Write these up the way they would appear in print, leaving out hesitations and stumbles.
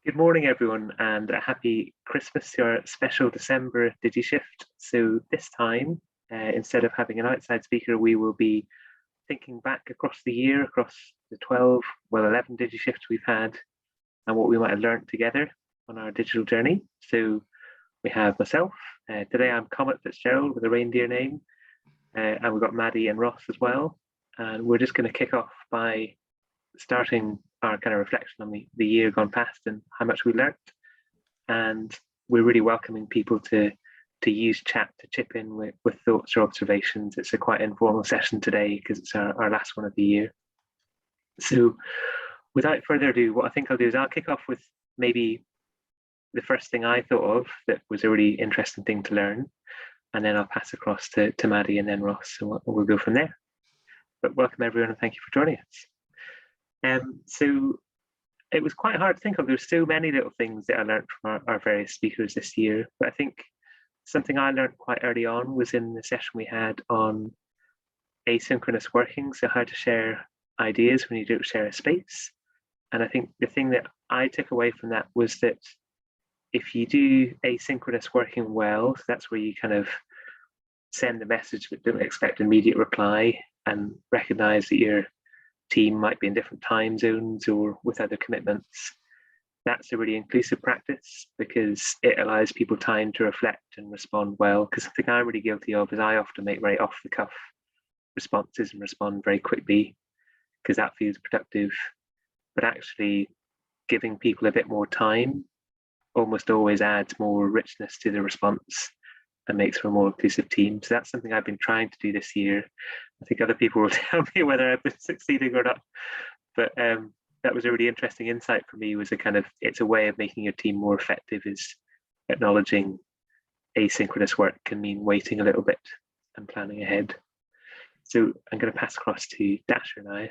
Good morning, everyone, and a happy Christmas to our special December DigiShift. So this time, instead of having an outside speaker, we will be thinking back across the year, across the 11 DigiShifts we've had, and what we might have learned together on our digital journey. So we have myself. Today I'm Comet Fitzgerald with a reindeer name, and we've got Maddie and Ross as well. And we're just going to kick off by starting our kind of reflection on the year gone past and how much we learnt. And we're really welcoming people to use chat to chip in with thoughts or observations. It's a quite informal session today because it's our last one of the year. So without further ado, what I think I'll do is I'll kick off with maybe the first thing I thought of that was a really interesting thing to learn. And then I'll pass across to Maddie and then Ross, and we'll go from there. But welcome everyone and thank you for joining us. So it was quite hard to think of. There's so many little things that I learned from our various speakers this year, but I think something I learned quite early on was in the session we had on asynchronous working, so how to share ideas when you don't share a space. And I think the thing that I took away from that was that if you do asynchronous working well, so that's where you kind of send the message but don't expect immediate reply and recognize that your team might be in different time zones or with other commitments. That's a really inclusive practice because it allows people time to reflect and respond well. Because something I'm really guilty of is I often make very off the cuff responses and respond very quickly because that feels productive. But actually giving people a bit more time almost always adds more richness to the response and makes for a more inclusive team. So that's something I've been trying to do this year. I think other people will tell me whether I've been succeeding or not. But that was a really interesting insight for me, was it's a way of making your team more effective, is acknowledging asynchronous work can mean waiting a little bit and planning ahead. So I'm going to pass across to Dasher now,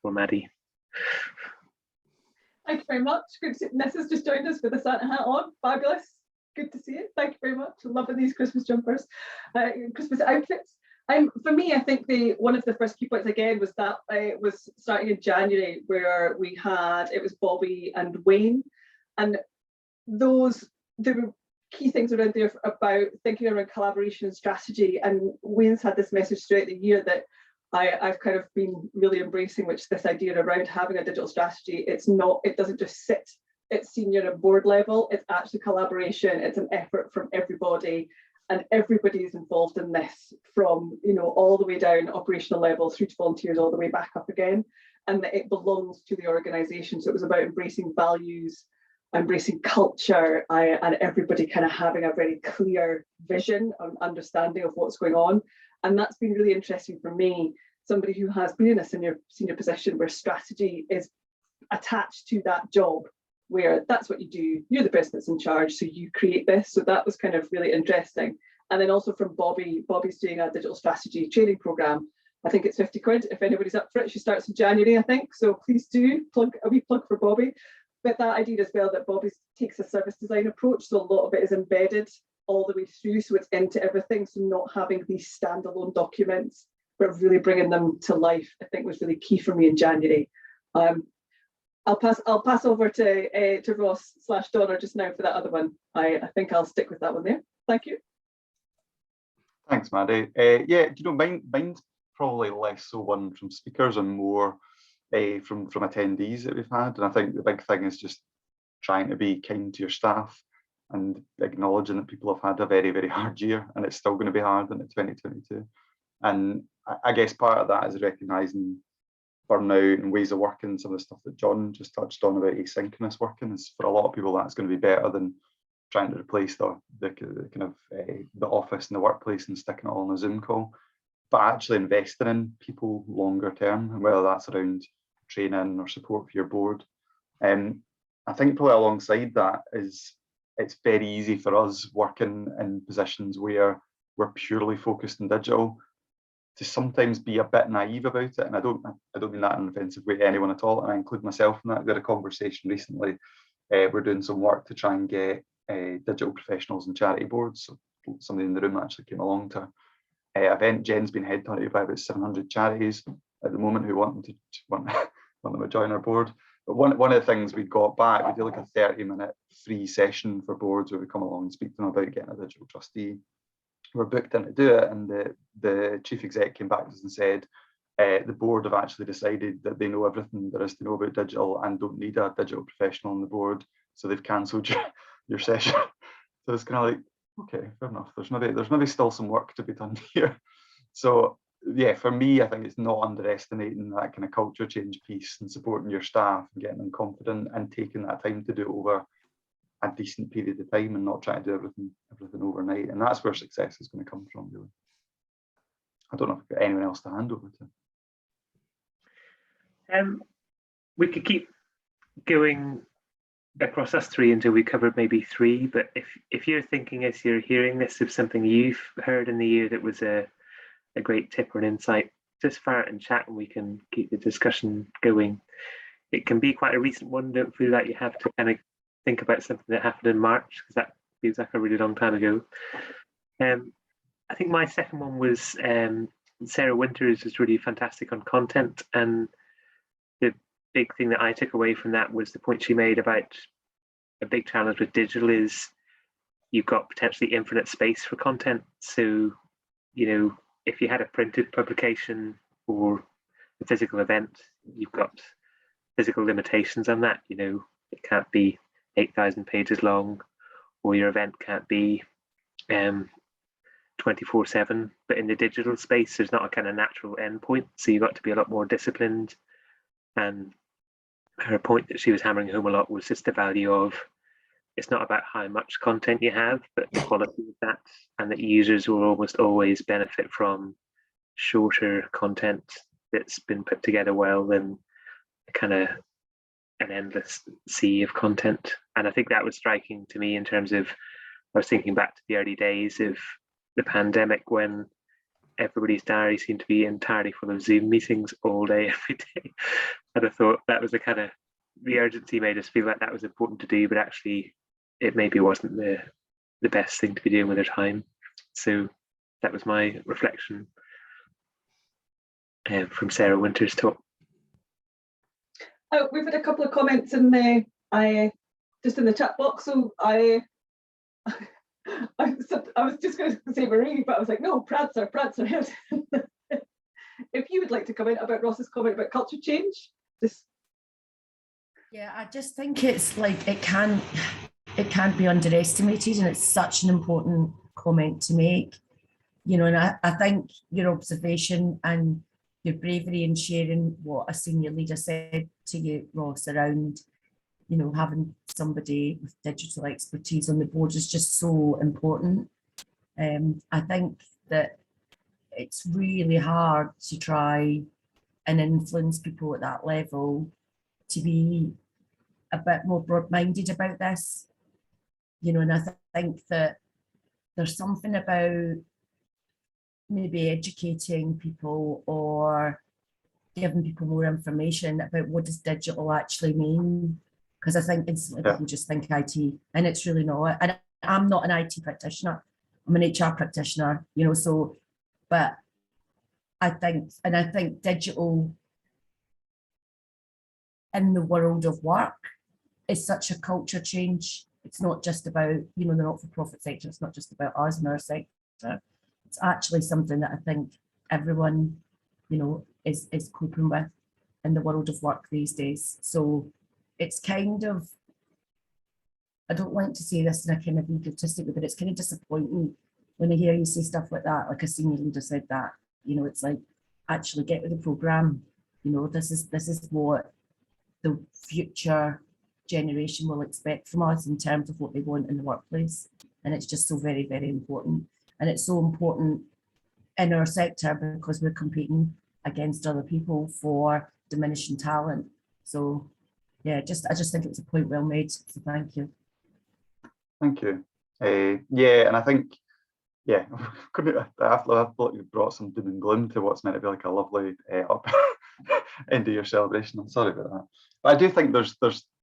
or Maddie. Thank you very much. Good to see Nessa's just joined us with a Santa hat on. Fabulous. Good to see it. Thank you very much. Loving these Christmas jumpers, Christmas outfits. For me, I think one of the first key points again was that it was starting in January, where it was Bobby and Wayne, and there were key things around there about thinking around collaboration and strategy. And Wayne's had this message throughout the year that I've kind of been really embracing, which this idea around having a digital strategy. It doesn't just sit at senior and board level. It's actually collaboration. It's an effort from everybody, and everybody is involved in this, from all the way down operational level through to volunteers, all the way back up again, and that it belongs to the organisation. So it was about embracing values, embracing culture, and everybody kind of having a very clear vision and understanding of what's going on. And that's been really interesting for me, somebody who has been in a senior position where strategy is attached to that job, where that's what you do. You're the person that's in charge, so you create this. So that was kind of really interesting. And then also from Bobby's doing a digital strategy training program. I think it's 50 quid if anybody's up for it. She starts in January, I think. So please do plug for Bobby. But that idea as well, that Bobby takes a service design approach. So a lot of it is embedded all the way through. So it's into everything. So not having these standalone documents, but really bringing them to life, I think was really key for me in January. I'll pass over to Ross/Donna just now for that other one. I think I'll stick with that one there. Thank you. Thanks, Maddie. Mine's probably less so one from speakers and more from attendees that we've had. And I think the big thing is just trying to be kind to your staff and acknowledging that people have had a very, very hard year, and it's still going to be hard into 2022. And I guess part of that is recognising burnout and ways of working. Some of the stuff that John just touched on about asynchronous working is, for a lot of people, that's going to be better than trying to replace the office and the workplace and sticking it all on a Zoom call. But actually investing in people longer term, and whether that's around training or support for your board. I think probably alongside that is, it's very easy for us working in positions where we're purely focused on digital to sometimes be a bit naive about it. And I don't mean that in an offensive way to anyone at all, and I include myself in that. We had a conversation recently. We're doing some work to try and get digital professionals and charity boards. So somebody in the room actually came along to an event. Jen's been headhunted by about 700 charities at the moment who want them to join our board. But one of the things we got back, we did like a 30-minute free session for boards where we come along and speak to them about getting a digital trustee. We're booked in to do it, and the chief exec came back to us and said, the board have actually decided that they know everything there is to know about digital and don't need a digital professional on the board, so they've cancelled your session. So it's kind of like, okay, fair enough. There's maybe still some work to be done here. So yeah, for me, I think it's not underestimating that kind of culture change piece and supporting your staff and getting them confident and taking that time to do it over a decent period of time and not trying to do everything overnight. And that's where success is going to come from, really. I don't know if I've got anyone else to hand over to. We could keep going across us three until we covered maybe three, but if you're thinking as you're hearing this of something you've heard in the year that was a great tip or an insight, just fire it and chat and we can keep the discussion going. It can be quite a recent one, don't feel like you have to kind of think about something that happened in March, because that feels like a really long time ago. I think my second one was Sarah Winters was really fantastic on content, and the big thing that I took away from that was the point she made about a big challenge with digital is you've got potentially infinite space for content. So, you know, if you had a printed publication or a physical event, you've got physical limitations on that. You know, it can't be 8,000 pages long, or your event can't be 24/7. But in the digital space, there's not a kind of natural endpoint. So you've got to be a lot more disciplined. And her point that she was hammering home a lot was just the value of, it's not about how much content you have, but the quality of that, and that users will almost always benefit from shorter content that's been put together well than kind of an endless sea of content. And I think that was striking to me in terms of, I was thinking back to the early days of the pandemic when everybody's diary seemed to be entirely full of Zoom meetings all day, every day. And I thought that was the kind of, the urgency made us feel like that was important to do, but actually it maybe wasn't the best thing to be doing with their time. So that was my reflection from Sarah Winters' talk. We've had a couple of comments in the just in the chat box, so I was just going to say Marie, but I was like, no, Prancer. If you would like to comment about Ross's comment about culture change, just. Yeah, I just think it's like it can't be underestimated, and it's such an important comment to make, you know. And I think your observation and your bravery in sharing what a senior leader said to you, Ross, around, you know, having somebody with digital expertise on the board is just so important. I think that it's really hard to try and influence people at that level to be a bit more broad-minded about this, you know. And I think that there's something about maybe educating people or giving people more information about what does digital actually mean, because I think instantly people just think IT, and it's really not. And I'm not an IT practitioner, I'm an HR practitioner, you know. So, but I think digital in the world of work is such a culture change. It's not just about, you know, the not-for-profit sector, it's not just about us in our sector. It's actually something that I think everyone, you know, is coping with in the world of work these days. So it's kind of, I don't like to say this in a kind of egotistic way, but it's kind of disappointing when I hear you say stuff like that, like a senior leader said that, you know. It's like, actually get with the programme, you know. This is what the future generation will expect from us in terms of what they want in the workplace. And it's just so very, very important. And it's so important in our sector because we're competing against other people for diminishing talent. So yeah, I just think it's a point well made. So thank you. Thank you. Yeah, and I think, yeah, I thought you brought some doom and gloom to what's meant to be like a lovely up end of your celebration. I'm sorry about that. But I do think there's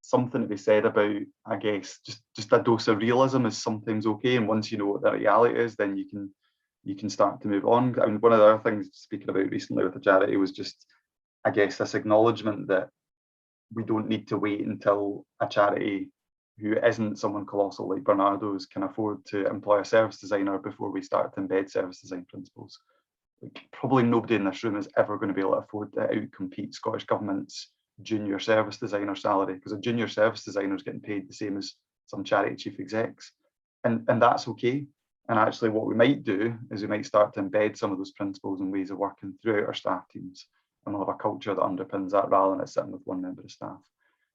something to be said about, I guess, just a dose of realism is sometimes okay. And once you know what the reality is, then you can start to move on. I mean, one of the other things speaking about recently with the charity was just, I guess, this acknowledgement that we don't need to wait until a charity who isn't someone colossal like Bernardo's can afford to employ a service designer before we start to embed service design principles. Like, probably nobody in this room is ever going to be able to afford to outcompete Scottish Government's junior service designer salary, because a junior service designer is getting paid the same as some charity chief execs, and that's okay. And actually what we might do is we might start to embed some of those principles and ways of working throughout our staff teams, and we'll have a culture that underpins that rather than it sitting with one member of staff.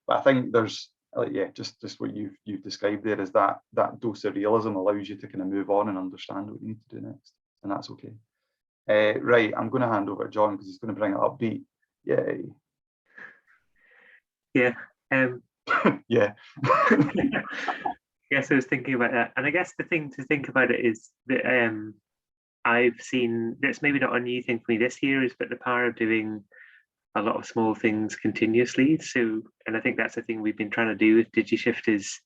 But I think there's, yeah, just what you've described there is that dose of realism allows you to kind of move on and understand what you need to do next, and that's okay. Right, I'm going to hand over to John because he's going to bring it upbeat. Yay. Yeah. Yeah. Yes, I was thinking about that, and I guess the thing to think about it is that I've seen, that's maybe not a new thing for me this year, is but the power of doing a lot of small things continuously. So, and I think that's the thing we've been trying to do with DigiShift, is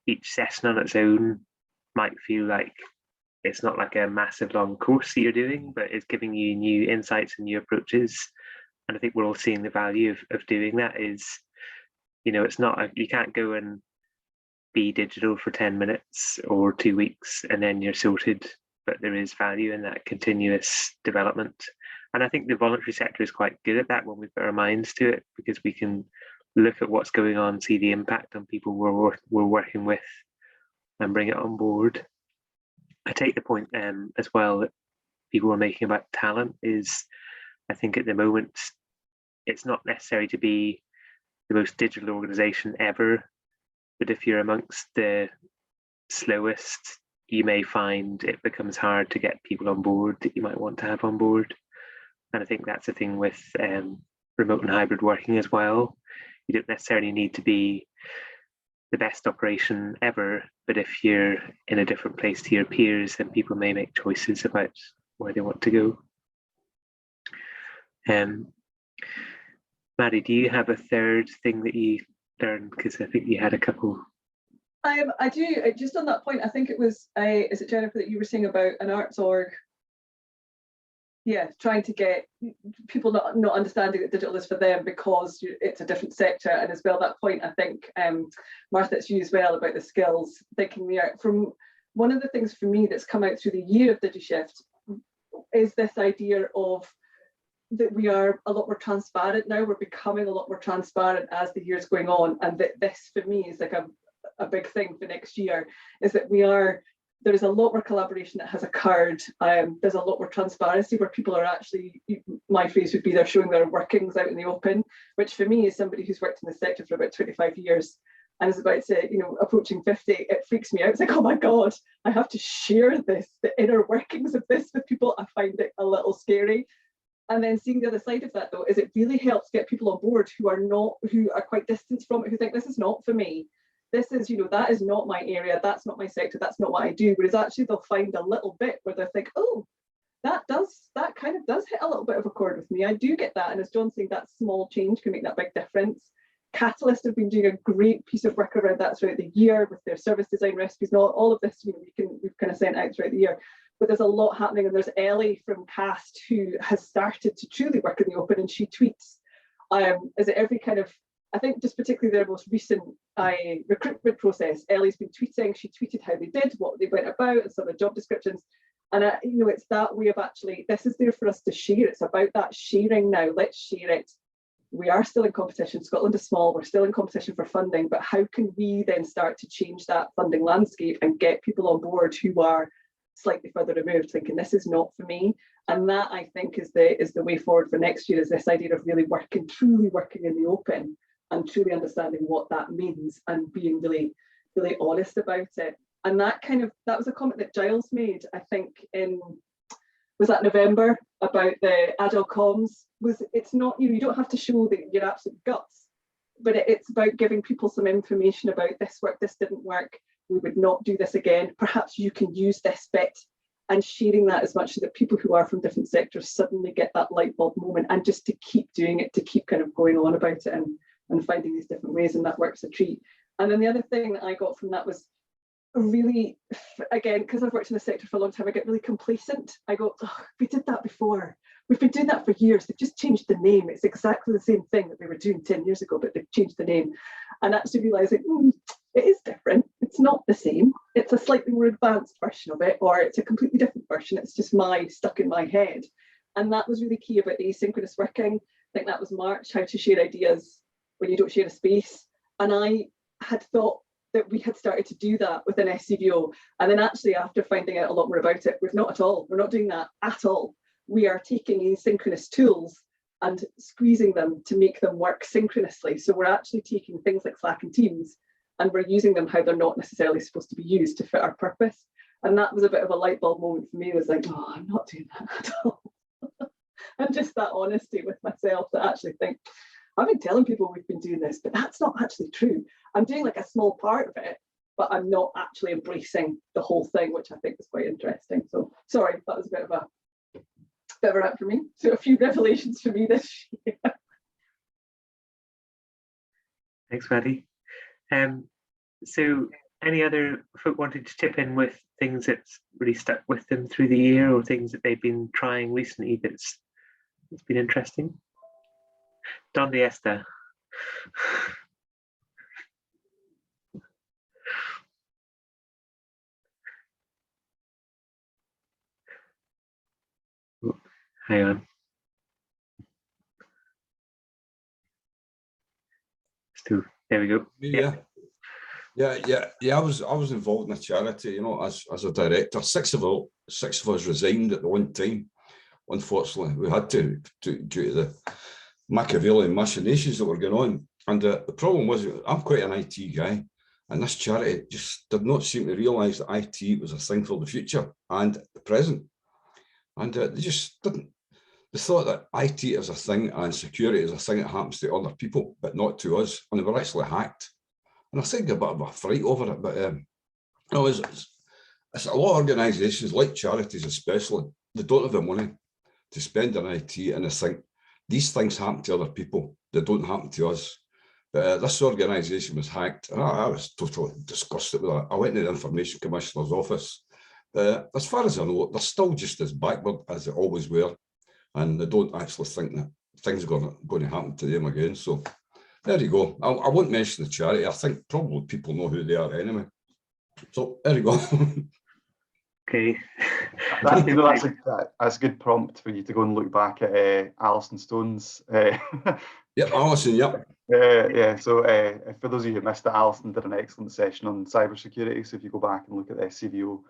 each session on its own might feel like it's not like a massive long course that you're doing, but it's giving you new insights and new approaches. And I think we're all seeing the value of doing that. Is, you know, it's not, you can't go and be digital for 10 minutes or 2 weeks and then you're sorted, but there is value in that continuous development. And I think the voluntary sector is quite good at that when we put our minds to it, because we can look at what's going on, see the impact on people we're working with, and bring it on board. I take the point as well that people were making about talent. Is, I think at the moment it's not necessary to be the most digital organization ever, but if you're amongst the slowest, you may find it becomes hard to get people on board that you might want to have on board. And I think that's the thing with remote and hybrid working as well. You don't necessarily need to be the best operation ever, but if you're in a different place to your peers, then people may make choices about where they want to go. Maddie, do you have a third thing that you learned? Because I think you had a couple. I do. Just on that point, I think it was, is it Jennifer that you were saying about an arts org? Yeah, trying to get people not understanding that digital is for them because it's a different sector. And as well, that point, I think, Martha, it's you as well about the skills, thinking there. From one of the things for me that's come out through the year of DigiShift is this idea of that we are a lot more transparent now. We're becoming a lot more transparent as the year's going on. And that this, for me, is like a big thing for next year, is that there's a lot more collaboration that has occurred. There's a lot more transparency where people are actually, my phrase would be, they're showing their workings out in the open, which for me, as somebody who's worked in the sector for about 25 years and is about to, approaching 50, it freaks me out. It's like, oh my God, I have to share this, the inner workings of this with people. I find it a little scary. And then seeing the other side of that, though, is it really helps get people on board who are quite distant from it, who think this is not for me. This is, that is not my area, that's not my sector, that's not what I do. Whereas actually they'll find a little bit where they think, oh, that kind of does hit a little bit of a chord with me. I do get that. And as John's saying, that small change can make that big difference. Catalyst have been doing a great piece of work around that throughout the year with their service design recipes and all of this, we've kind of sent out throughout the year. But there's a lot happening, and there's Ellie from CAST who has started to truly work in the open, and she tweets. Is it every kind of, I think just particularly their most recent recruitment process, Ellie's been tweeting. She tweeted how they did, what they went about, and some of the job descriptions. And it's that way of actually, this is there for us to share. It's about that sharing now. Let's share it. We are still in competition. Scotland is small. We're still in competition for funding. But how can we then start to change that funding landscape and get people on board who are slightly further removed, thinking this is not for me? And that, I think, is the way forward for next year, is this idea of really truly working in the open and truly understanding what that means and being really, really honest about it. And that was a comment that Giles made, I think, was that November, about the agile comms. It's not, you don't have to show your absolute guts, but it's about giving people some information about this work, this didn't work, we would not do this again, perhaps you can use this bit, and sharing that as much so that people who are from different sectors suddenly get that light bulb moment, and just to keep doing it, to keep kind of going on about it and finding these different ways, and that works a treat. And then the other thing that I got from that was really, again, because I've worked in the sector for a long time, I get really complacent. I go, oh, we did that before. we've been doing that for years. They've just changed the name. It's exactly the same thing that we were doing 10 years ago, but they've changed the name. And actually realizing it is different. It's not the same. It's a slightly more advanced version of it, or it's a completely different version. It's just stuck in my head. And that was really key about asynchronous working. I think that was March, how to share ideas when you don't share a space. And I had thought that we had started to do that within SCVO. And then actually after finding out a lot more about it, we've not at all. We're not doing that at all. We are taking asynchronous tools and squeezing them to make them work synchronously. So we're actually taking things like Slack and Teams and we're using them how they're not necessarily supposed to be used to fit our purpose. And that was a bit of a light bulb moment for me. It was like, oh, I'm not doing that at all. And just that honesty with myself to actually think, I've been telling people we've been doing this, but that's not actually true. I'm doing like a small part of it, but I'm not actually embracing the whole thing, which I think is quite interesting. So sorry, that was a bit of a rant for me. So a few revelations for me this year. Thanks, Maddie. So any other folk wanted to chip in with things that's really stuck with them through the year, or things that they've been trying recently that's been interesting? Donde esta? Hang on. Stu, there we go. Yeah. I was involved in a charity, you know, as a director. Six of us resigned at the one time. Unfortunately, we had to due to the Machiavellian machinations that were going on. And the problem was, I'm quite an IT guy, and this charity just did not seem to realise that IT was a thing for the future and the present. And they just didn't. They thought that IT is a thing and security is a thing that happens to other people, but not to us. And they were actually hacked. And I think a bit of a fright over it, but no, it's a lot of organisations, like charities especially, they don't have the money to spend on IT, and they think these things happen to other people, they don't happen to us. But this organisation was hacked, and I was totally disgusted with it. I went to the Information Commissioner's office. As far as I know, they're still just as backward as they always were, and they don't actually think that things are going to happen to them again. So there you go. I won't mention the charity. I think probably people know who they are anyway. So there you go. Okay. That's a good prompt for you to go and look back at Alison Stone's. Yep, Alison, yep. Yeah, so for those of you who missed it, Alison did an excellent session on cybersecurity. So if you go back and look at the SCVO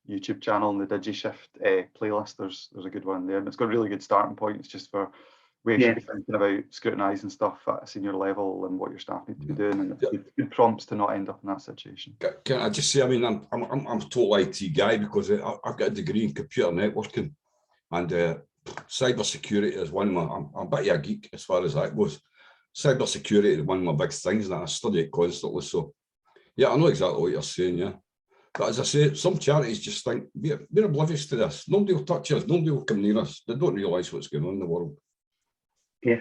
YouTube channel and the DigiShift playlist, there's a good one there. And it's got really good starting points just for where you should be thinking about scrutinising stuff at a senior level and what your staff need to be doing, and it's good prompts to not end up in that situation. Can I just say, I mean, I'm a total IT guy because I've got a degree in computer networking, and cyber security is one of my, I'm a bit of a geek as far as that goes. Cyber security is one of my big things, and I study it constantly. So yeah, I know exactly what you're saying, yeah. But as I say, some charities just think, we're oblivious to this. Nobody will touch us, nobody will come near us. They don't realise what's going on in the world. Yeah,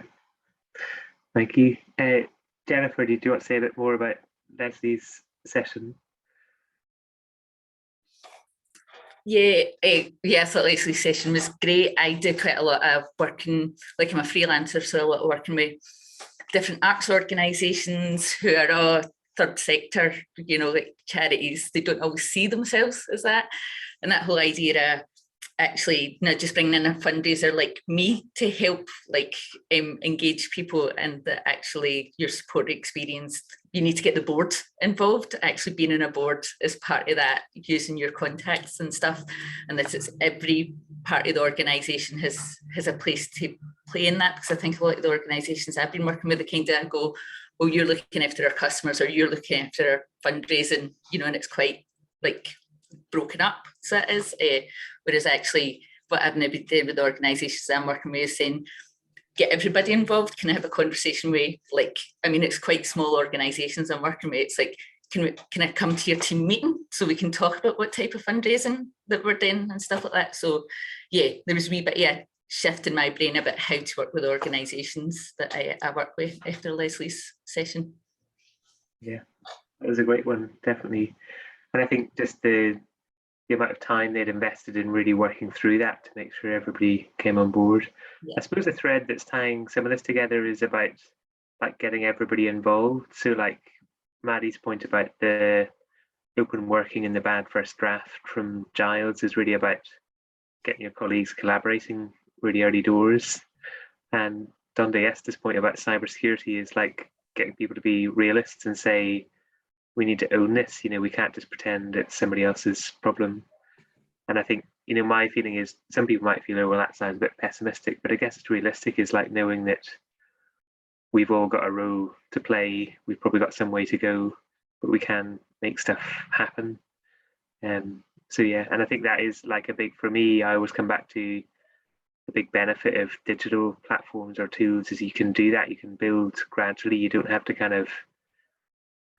thank you. Jennifer, did you want to say a bit more about Leslie's session? Yeah, so Leslie's session was great. I do quite a lot of working, like I'm a freelancer, so a lot of working with different arts organisations who are all third sector, you know, like charities. They don't always see themselves as that. And that whole idea of actually not just bringing in a fundraiser like me to help like engage people, and that actually your support experience, you need to get the board involved. Actually being in a board is part of that, using your contacts and stuff, and that it's every part of the organisation has a place to play in that, because I think a lot of the organisations I've been working with, they kind of go, well, you're looking after our customers or you're looking after our fundraising, you know, and it's quite like broken up, so it is. Whereas actually what I've now been doing with the organisations I'm working with is saying, get everybody involved. Can I have a conversation with, like, I mean, it's quite small organisations I'm working with. It's like, can I come to your team meeting so we can talk about what type of fundraising that we're doing and stuff like that. So yeah, there was a wee bit, shift in my brain about how to work with organisations that I work with after Leslie's session. Yeah, that was a great one, definitely. And I think just the the amount of time they'd invested in really working through that to make sure everybody came on board. Yeah. I suppose the thread that's tying some of this together is about like getting everybody involved. So like Maddie's point about the open working and the bad first draft from Giles is really about getting your colleagues collaborating really early doors. And Dundee Esther's point about cybersecurity is like getting people to be realists and say, we need to own this, we can't just pretend it's somebody else's problem. And I think, my feeling is some people might feel, oh, well, that sounds a bit pessimistic, but I guess it's realistic is like knowing that we've all got a role to play. We've probably got some way to go, but we can make stuff happen. So yeah, and I think that is like a big, for me, I always come back to the big benefit of digital platforms or tools is you can do that. You can build gradually. You don't have to kind of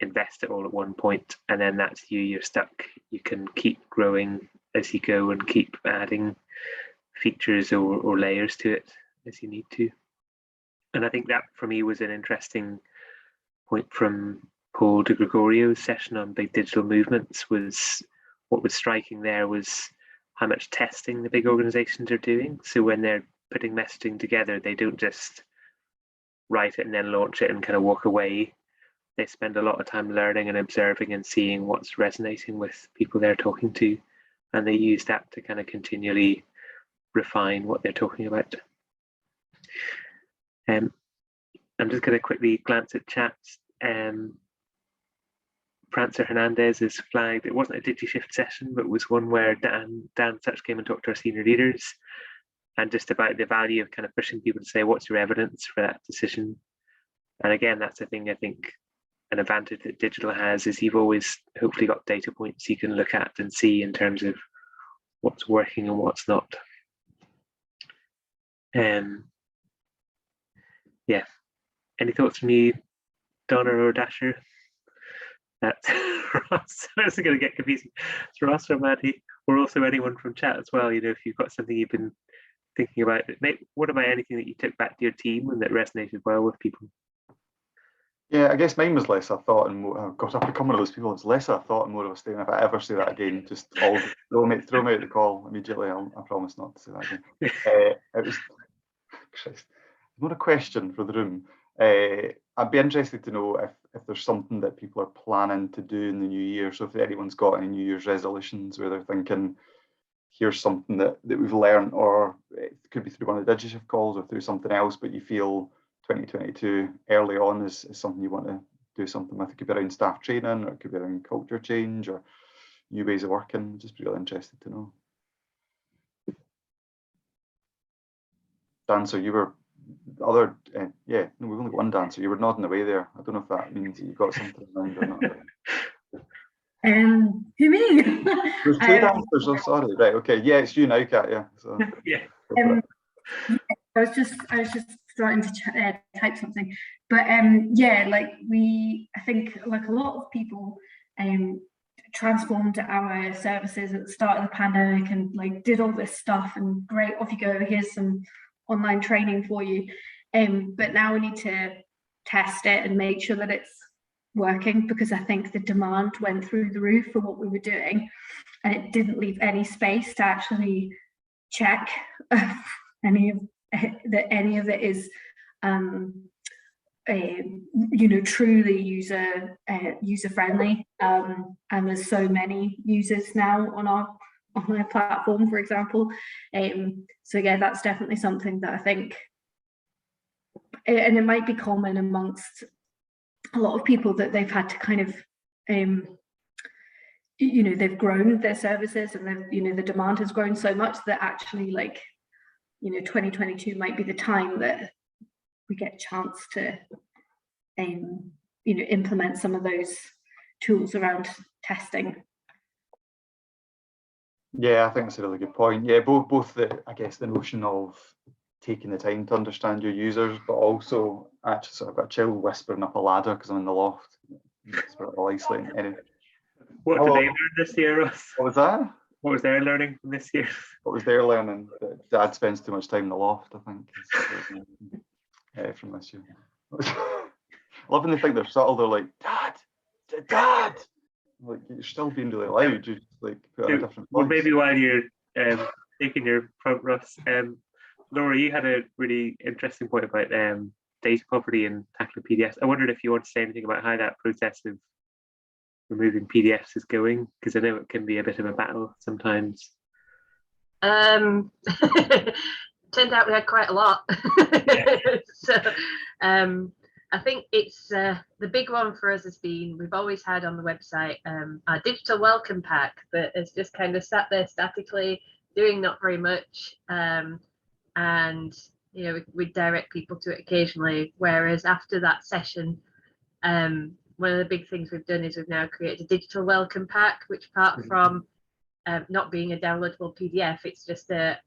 invest it all at one point and then that's you're stuck. You can keep growing as you go and keep adding features or layers to it as you need to. And I think that for me was an interesting point from Paul de Gregorio's session on big digital movements. Was what was striking there was how much testing the big organizations are doing. So when they're putting messaging together, they don't just write it and then launch it and kind of walk away. They spend a lot of time learning and observing and seeing what's resonating with people they're talking to. And they use that to kind of continually refine what they're talking about. I'm just going to quickly glance at chat. Prancer Hernandez is flagged. It wasn't a DigiShift session, but was one where Dan Such came and talked to our senior leaders and just about the value of kind of pushing people to say, what's your evidence for that decision? And again, that's the thing I think an advantage that digital has is you've always hopefully got data points you can look at and see in terms of what's working and what's not. Yeah. Any thoughts from you, Donna or Dasher? That's Ross. I was going to get confusing. It's Ross or Maddie, or also anyone from chat as well. If you've got something you've been thinking about, what about anything that you took back to your team and that resonated well with people? Yeah, I guess mine was less a thought and more, gosh, I've become one of those people. It's less a thought and more of a statement. If I ever say that again, just all throw me out the call immediately. I promise not to say that again. It was Christ, not a question for the room. I'd be interested to know if there's something that people are planning to do in the new year. So if anyone's got any New Year's resolutions where they're thinking, here's something that we've learned, or it could be through one of the DigiShift calls or through something else, but you feel 2022 early on is something you want to do something with. It could be around staff training, or it could be around culture change or new ways of working. Just be really interested to know. Dan, so you were other, yeah, no, we've only got one dancer. You were nodding away there. I don't know if that means that you've got something in mind or not. Who, me? There's two dancers. Oh, sorry. Right. Okay. Yeah, it's you now, Kat. Yeah. So, yeah. I was just starting to type something, but yeah, like I think like a lot of people transformed our services at the start of the pandemic and like did all this stuff and great, off you go. Here's some online training for you, but now we need to test it and make sure that it's working, because I think the demand went through the roof for what we were doing and it didn't leave any space to actually check any of it is truly user friendly, and there's so many users now on our platform, for example. So yeah, that's definitely something that I think, and it might be common amongst a lot of people, that they've had to kind of they've grown their services and the demand has grown so much that actually 2022 might be the time that we get a chance to implement some of those tools around testing. yeah, I think that's a really good point. Yeah, both I guess the notion of taking the time to understand your users, but also actually sort of got a child whispering up a ladder because I'm in the loft. It's a bit isolating. Anyway. What did they learn this year, Ross? What was that? What was their learning from this year? What was their learning? That Dad spends too much time in the loft, I think. From this year. I love when they think they're subtle. They're like, Dad. Like, you're still being really loud. You just like put on a different Well, voice. maybe while you're taking your front, Ross, Laura, you had a really interesting point about data poverty and tackling PDFs. I wondered if you want to say anything about how that process of removing PDFs is going, because I know it can be a bit of a battle sometimes. Turned out we had quite a lot. So I think it's the big one for us has been, we've always had on the website our digital welcome pack that has just kind of sat there statically doing not very much, and you know, we direct people to it occasionally, whereas after that session, one of the big things we've done is we've now created a digital welcome pack, which apart from not being a downloadable PDF, it's just a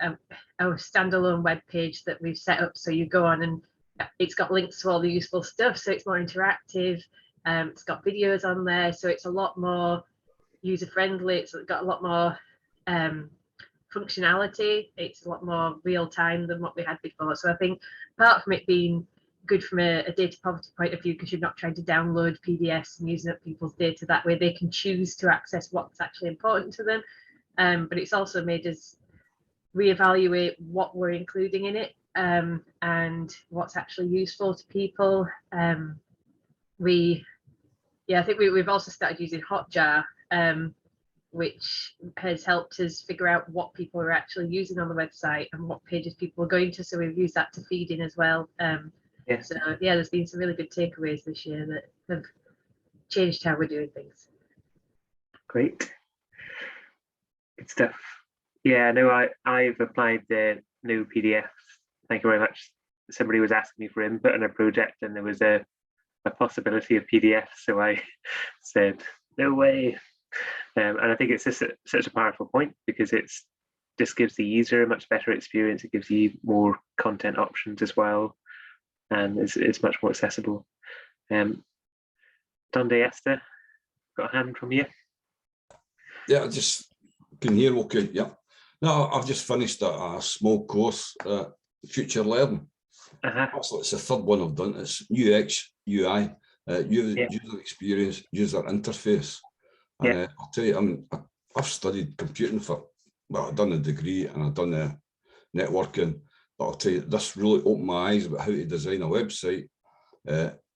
standalone web page that we've set up. So you go on and it's got links to all the useful stuff. So it's more interactive. It's got videos on there. So it's a lot more user friendly. It's got a lot more functionality. It's a lot more real time than what we had before. So I think apart from it being good from a data poverty point of view, because you're not trying to download PDFs and using up people's data that way, they can choose to access what's actually important to them. But it's also made us reevaluate what we're including in it, and what's actually useful to people. I think we've also started using Hotjar, which has helped us figure out what people are actually using on the website and what pages people are going to. So we've used that to feed in as well. So yeah, there's been some really good takeaways this year that have changed how we're doing things. Great. Good stuff. Yeah, no, I've applied the new PDFs. Thank you very much. Somebody was asking me for input on a project and there was a possibility of PDFs, so I said, no way. And I think it's just such a powerful point, because it's just gives the user a much better experience. It gives you more content options as well, and it's much more accessible. Donde Esther, got a hand from you? Yeah, I just can hear okay. Yeah. No, I've just finished a small course, Future Learning. Actually, it's the third one I've done. It's UX, UI, user experience, user interface. And I'll tell you, I've studied computing I've done a degree and I've done the networking. But I'll tell you, this really opened my eyes about how to design a website.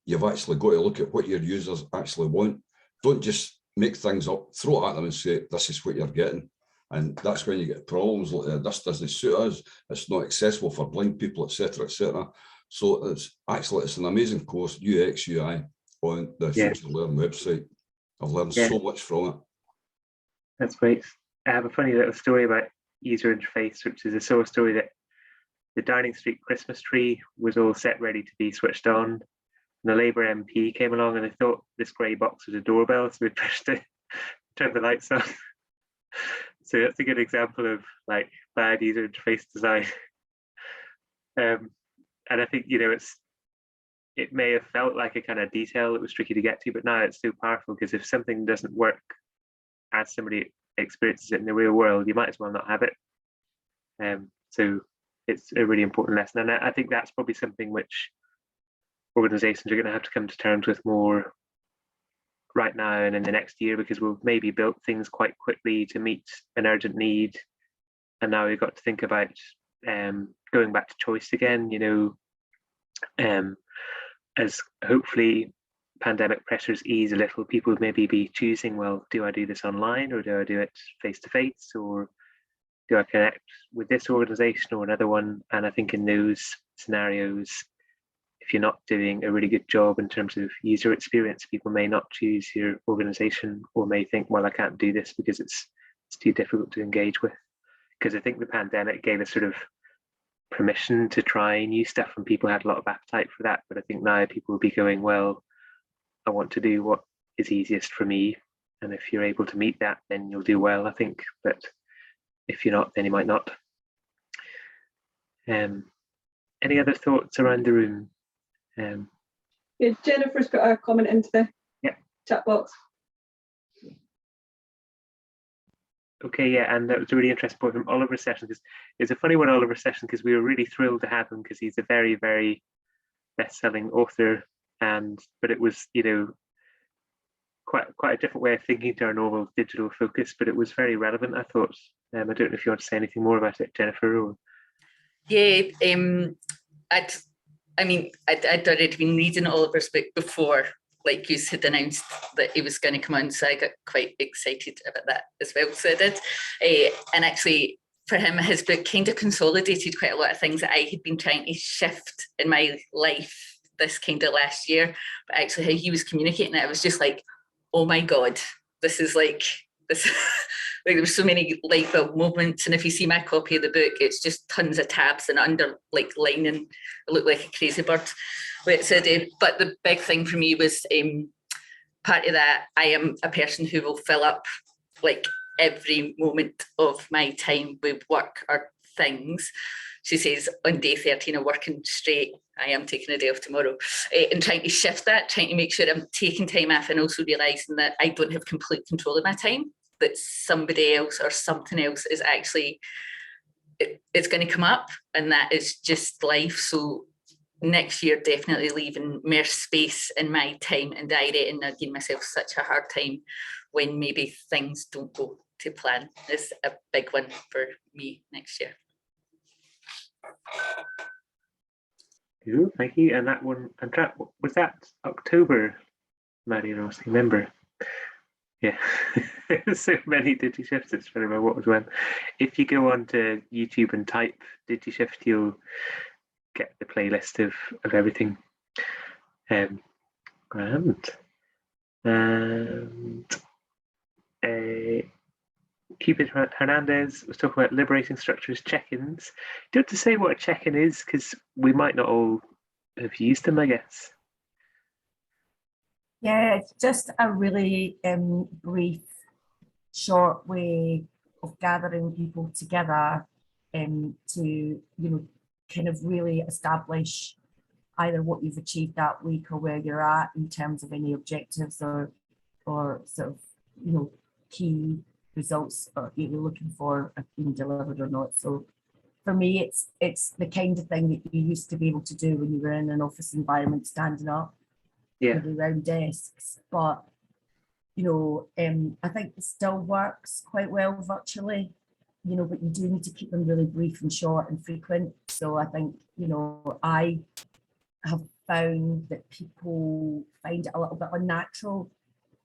You've actually got to look at what your users actually want. Don't just make things up, throw it at them and say, this is what you're getting. And that's when you get problems like this doesn't suit us, it's not accessible for blind people, etc., etc. So it's an amazing course, UX, UI, on the Future Learn website. I've learned so much from it. That's great. I have a funny little story about user interface, which is a story that the Downing Street Christmas tree was all set ready to be switched on. And the Labour MP came along and they thought this grey box was a doorbell, so we pushed it, turned the lights on. So that's a good example of like bad user interface design. And I think, you know, it may have felt like a kind of detail that was tricky to get to, but now it's so powerful, because if something doesn't work as somebody experiences it in the real world, you might as well not have it. So it's a really important lesson. And I think that's probably something which organizations are going to have to come to terms with more right now and in the next year, because we've maybe built things quite quickly to meet an urgent need, and now we've got to think about going back to choice again, you know, as hopefully pandemic pressures ease a little, people maybe be choosing, well, do I do this online or do I do it face to face, or do I connect with this organization or another one? And I think in those scenarios, if you're not doing a really good job in terms of user experience, people may not choose your organization, or may think, well, I can't do this because it's too difficult to engage with. Because I think the pandemic gave us sort of permission to try new stuff, and people had a lot of appetite for that. But I think now people will be going, well, I want to do what is easiest for me. And if you're able to meet that, then you'll do well, I think. But if you're not, then you might not. Any other thoughts around the room? Yeah, Jennifer's put a comment into the chat box. Okay, yeah, and that was a really interesting point from Oliver's session, because it's a funny one, Oliver's session, because we were really thrilled to have him, because he's a very, very best-selling author. But it was, you know, quite a different way of thinking to our normal digital focus, but it was very relevant, I thought. I don't know if you want to say anything more about it, Jennifer. Or... Yeah, I'd already been reading Oliver's book before, like you had announced that he was going to come on, so I got quite excited about that as well. So I did, and actually for him, his book kind of consolidated quite a lot of things that I had been trying to shift in my life this kind of last year. But actually, how he was communicating it, I was just like, oh my God, this is like this. Like there were so many light bulb moments, and if you see my copy of the book, it's just tons of tabs and under like lining. I look like a crazy bird. But the big thing for me was part of that. I am a person who will fill up like every moment of my time with work or things. She says on day 13 of working straight, I am taking a day off tomorrow, and trying to shift that, trying to make sure I'm taking time off, and also realising that I don't have complete control of my time, that somebody else or something else is actually, it's going to come up, and that is just life. So next year, definitely leaving more space in my time and diary, and not giving myself such a hard time when maybe things don't go to plan is a big one for me next year. Cool, thank you. And that one, was that October, Maddie Ross? Remember? Yeah, so many DigiShifts, it's trying to remember what was when. If you go onto YouTube and type DigiShift, you'll get the playlist of everything. Grand. And Cupid Hernandez was talking about liberating structures, check-ins. Do you have to say what a check-in is? Because we might not all have used them, I guess. Yeah, it's just a really brief, short way of gathering people together to, kind of really establish either what you've achieved that week or where you're at in terms of any objectives or sort of, key results that you're looking for have been delivered or not. So for me, it's the kind of thing that you used to be able to do when you were in an office environment, standing up. Yeah. Around desks, but I think it still works quite well virtually, but you do need to keep them really brief and short and frequent. So I think, I have found that people find it a little bit unnatural,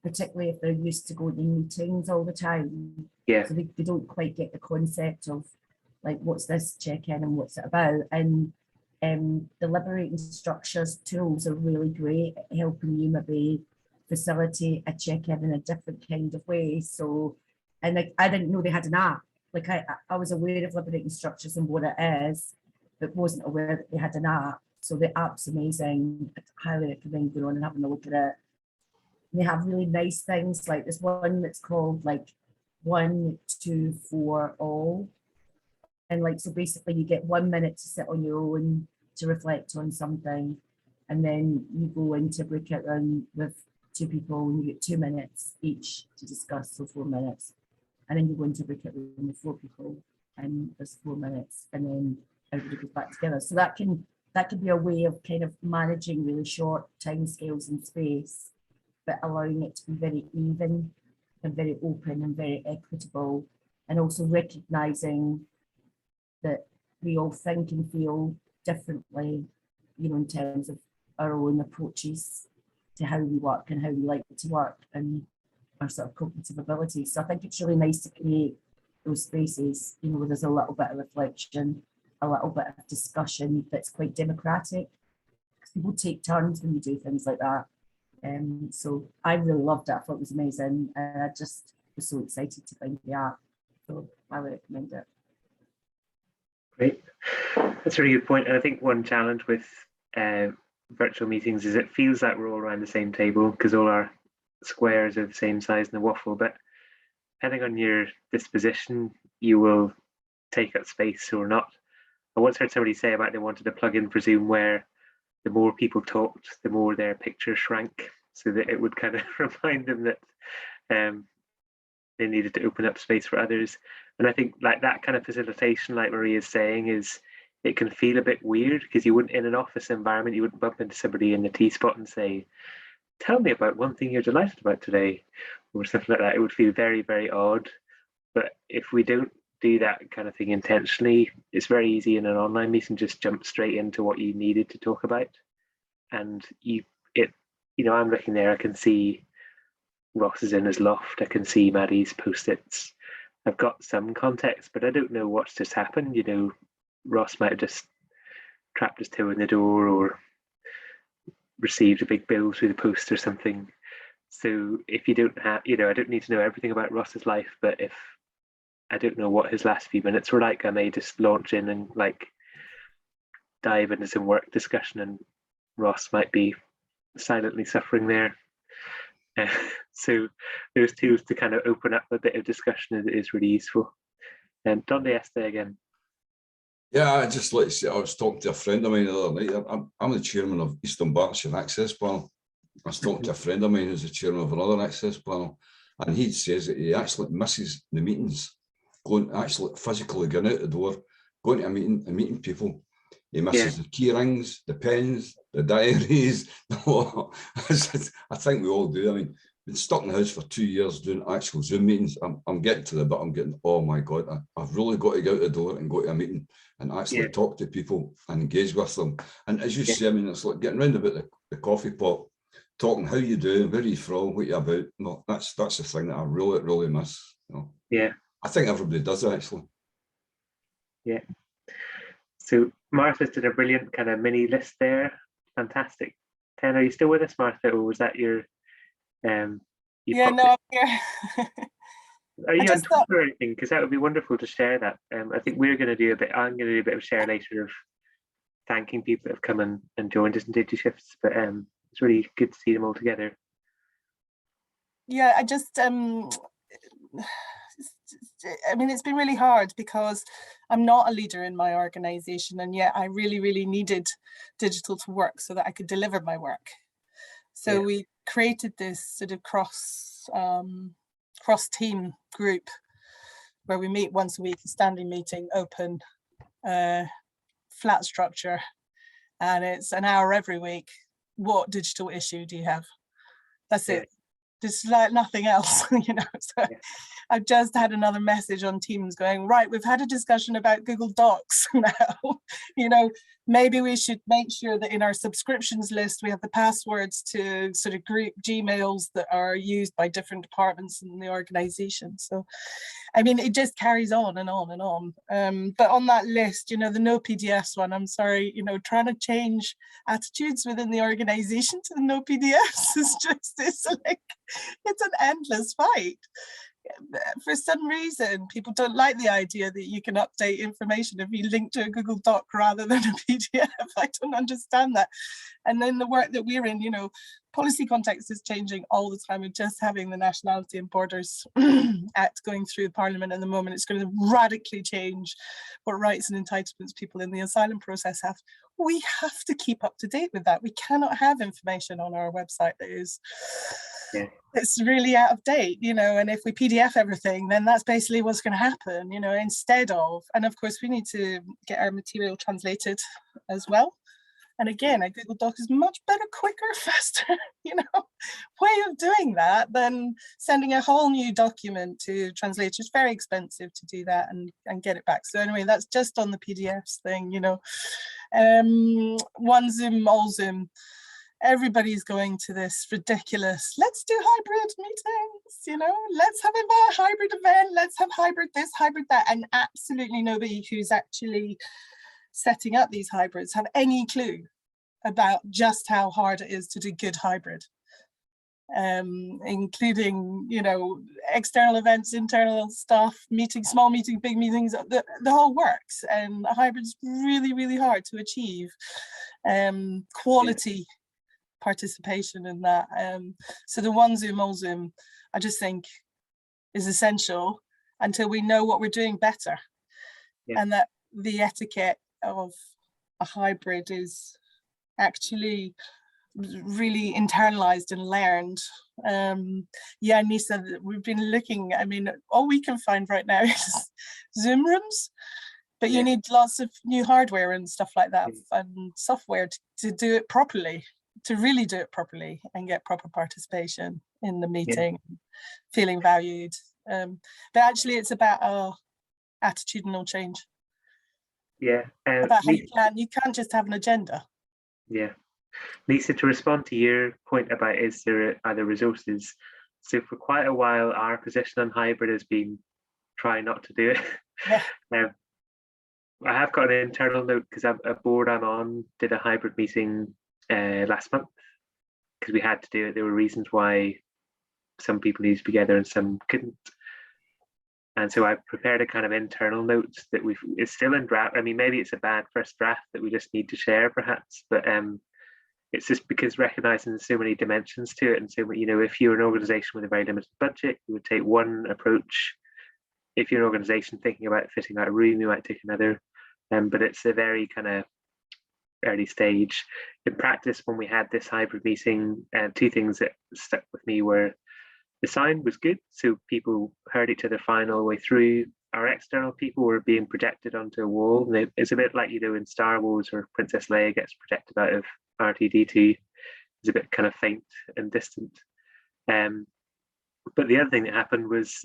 particularly if they're used to going in meetings all the time. Yeah. So they don't quite get the concept of like, what's this check-in and what's it about? And the liberating structures tools are really great at helping you maybe facilitate a check-in in a different kind of way. So, and like, I didn't know they had an app. Like I was aware of liberating structures and what it is, but wasn't aware that they had an app. So the app's amazing. I highly recommend going on and having a look at it. They have really nice things, like this one that's called like 1, 2, 4, all. And like, so basically you get 1 minute to sit on your own to reflect on something. And then you go into breakout room with 2 people and you get 2 minutes each to discuss, so 4 minutes. And then you go into breakout room with 4 people and there's 4 minutes, and then everybody goes back together. So that can be a way of kind of managing really short time scales and space, but allowing it to be very even and very open and very equitable, and also recognizing that we all think and feel differently, in terms of our own approaches to how we work and how we like to work and our sort of cognitive abilities. So I think it's really nice to create those spaces, where there's a little bit of reflection, a little bit of discussion that's quite democratic. People take turns when you do things like that. So I really loved it. I thought it was amazing. And I just was so excited to find the app. So I would recommend it. Great. That's a really good point. And I think one challenge with virtual meetings is it feels like we're all around the same table because all our squares are the same size in the waffle, but depending on your disposition, you will take up space or not. I once heard somebody say about they wanted a plugin for Zoom where the more people talked, the more their picture shrank, so that it would kind of remind them that they needed to open up space for others. And I think like that kind of facilitation, like Marie is saying, is it can feel a bit weird because you wouldn't, in an office environment, you wouldn't bump into somebody in the T-spot and say, tell me about one thing you're delighted about today, or something like that. It would feel very, very odd. But if we don't do that kind of thing intentionally, it's very easy in an online meeting just jump straight into what you needed to talk about. And I'm looking there, I can see Ross is in his loft, I can see Maddie's post-its. I've got some context, but I don't know what's just happened. Ross might have just trapped his toe in the door or received a big bill through the post or something. So if you don't have, I don't need to know everything about Ross's life, but if I don't know what his last few minutes were like, I may just launch in and dive into some work discussion, and Ross might be silently suffering there. So those tools to kind of open up a bit of discussion is really useful. And Donde Este again. Yeah, I just like to say, I was talking to a friend of mine the other night. I'm the chairman of Eastern Berkshire Access Panel. I was talking to a friend of mine who's the chairman of another access panel, and he says that he actually misses the meetings, actually physically going out the door, going to a meeting and meeting people. He misses the key rings, the pens, the diaries. I think we all do. I mean, been stuck in the house for 2 years doing actual Zoom meetings. I'm getting to the bit, I'm getting, oh my God, I've really got to get out the door and go to a meeting and actually talk to people and engage with them. And as you say, I mean, it's like getting round about the coffee pot, talking how you do, where you from, what you're about. No, that's the thing that I really, really miss. Yeah. I think everybody does it, actually. Yeah. So Martha's did a brilliant kind of mini list there. Fantastic. 10, are you still with us, Martha, or was that your yeah, no, I'm here. Are you on Twitter or anything? Because that would be wonderful to share that. I think we're going to do I'm going to do a bit of share later of thanking people that have come and joined us in Digi Shifts, but it's really good to see them all together. Yeah, I just I mean, it's been really hard because I'm not a leader in my organization, and yet I really, really needed digital to work so that I could deliver my work. So we created this sort of cross team group where we meet once a week, a standing meeting, open, flat structure, and it's an hour every week. What digital issue do you have? That's it. There's like nothing else, So I've just had another message on Teams going, right, we've had a discussion about Google Docs now. Maybe we should make sure that in our subscriptions list, we have the passwords to sort of group Gmails that are used by different departments in the organization. So, I mean, it just carries on and on and on. But on that list, the no PDFs one, I'm sorry, trying to change attitudes within the organization to the no PDFs is just, it's an endless fight. For some reason, people don't like the idea that you can update information if you link to a Google Doc rather than a PDF. I don't understand that. And then the work that we're in, policy context is changing all the time. We're just having the Nationality and Borders Act going through Parliament at the moment. It's going to radically change what rights and entitlements people in the asylum process have. We have to keep up to date with that. We cannot have information on our website that is it's really out of date, and if we PDF everything, then that's basically what's going to happen, instead of, and of course we need to get our material translated as well. And again, a Google Doc is much better, quicker, faster, way of doing that than sending a whole new document to translate. It's very expensive to do that and get it back. So anyway, that's just on the PDFs thing, one Zoom, all Zoom. Everybody's going to this ridiculous, let's do hybrid meetings, let's have a hybrid event, let's have hybrid this, hybrid that, and absolutely nobody who's actually setting up these hybrids have any clue about just how hard it is to do good hybrid, including, external events, internal stuff, meetings, small meetings, big meetings, the whole works. And a hybrid's really, really hard to achieve quality participation in that. So the one Zoom, all Zoom, I just think is essential until we know what we're doing better, and that the etiquette of a hybrid is actually really internalized and learned. Nisa, we've been looking, I mean, all we can find right now is Zoom rooms, but you need lots of new hardware and stuff like that and software to do it properly, to really do it properly and get proper participation in the meeting, feeling valued. But actually it's about our attitudinal change. Yeah. About how you can't just have an agenda. Yeah. Lisa, to respond to your point about are there resources, so for quite a while our position on hybrid has been try not to do it. Yeah. I have got an internal note because a board I'm on did a hybrid meeting last month because we had to do it. There were reasons why some people needed to be together and some couldn't. And so I've prepared a kind of internal note that it's still in draft. I mean, maybe it's a bad first draft that we just need to share perhaps, but it's just because recognizing there's so many dimensions to it. And so, if you're an organization with a very limited budget, you would take one approach. If you're an organization thinking about fitting out a room, you might take another. But it's a very kind of early stage. In practice, when we had this hybrid meeting, two things that stuck with me were the sound was good, so people heard each other fine all the way through. Our external people were being projected onto a wall. And it's a bit like in Star Wars where Princess Leia gets projected out of R2-D2. It's a bit kind of faint and distant. But the other thing that happened was